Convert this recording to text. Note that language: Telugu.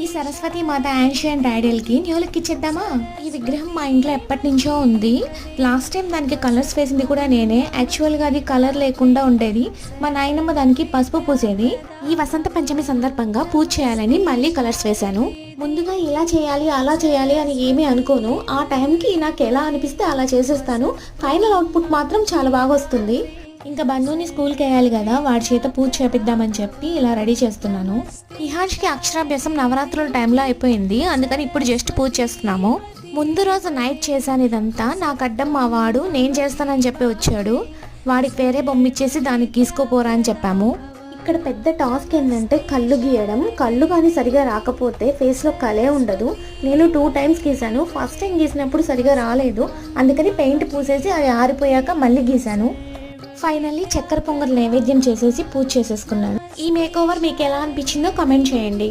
ఈ సరస్వతి మాత యాన్షియంట్ ఐడల్కి న్యూ లుక్ ఇచ్చేద్దామా? ఈ విగ్రహం మా ఇంట్లో ఎప్పటి నుంచో ఉంది. లాస్ట్ టైం దానికి కలర్స్ వేసింది కూడా నేనే. యాక్చువల్గా అది కలర్ లేకుండా ఉండేది. మా నాయనమ్మ దానికి పసుపు పూసేది. ఈ వసంత పంచమి సందర్భంగా పూజ చేయాలని మళ్ళీ కలర్స్ వేశాను. ముందుగా ఇలా చేయాలి అలా చేయాలి అని ఏమీ అనుకోను. ఆ టైంకి నాకు ఎలా అనిపిస్తే అలా చేసేస్తాను. ఫైనల్ అవుట్పుట్ మాత్రం చాలా బాగా వస్తుంది. ఇంకా బన్నుని స్కూల్కి వేయాలి కదా, వాడి చేత పూజ చేపిద్దామని చెప్పి ఇలా రెడీ చేస్తున్నాను. ఇహాన్ష్కి అక్షరాభ్యాసం నవరాత్రుల టైంలో అయిపోయింది, అందుకని ఇప్పుడు జస్ట్ పూజ చేస్తున్నాము. ముందు రోజు నైట్ చేశాను ఇదంతా. నాకు అడ్డం మా వాడు నేను చేస్తానని చెప్పి వచ్చాడు. వాడికి వేరే బొమ్మ ఇచ్చేసి దానికి గీసుకోపోరా అని చెప్పాము. ఇక్కడ పెద్ద టాస్క్ ఏంటంటే కళ్ళు గీయడం. కళ్ళు కానీ సరిగా రాకపోతే ఫేస్లో కలే ఉండదు. నేను 2 టైమ్స్ గీసాను. ఫస్ట్ టైం గీసినప్పుడు సరిగా రాలేదు, అందుకని పెయింట్ పూసేసి అది ఆరిపోయాక మళ్ళీ గీసాను. ఫైనల్లీ చక్కెర పొంగల్ నైవేద్యం చేసేసి పూజ చేసేసుకున్నాను. ఈ మేక్ ఓవర్ మీకు ఎలా అనిపించిందో కమెంట్ చేయండి.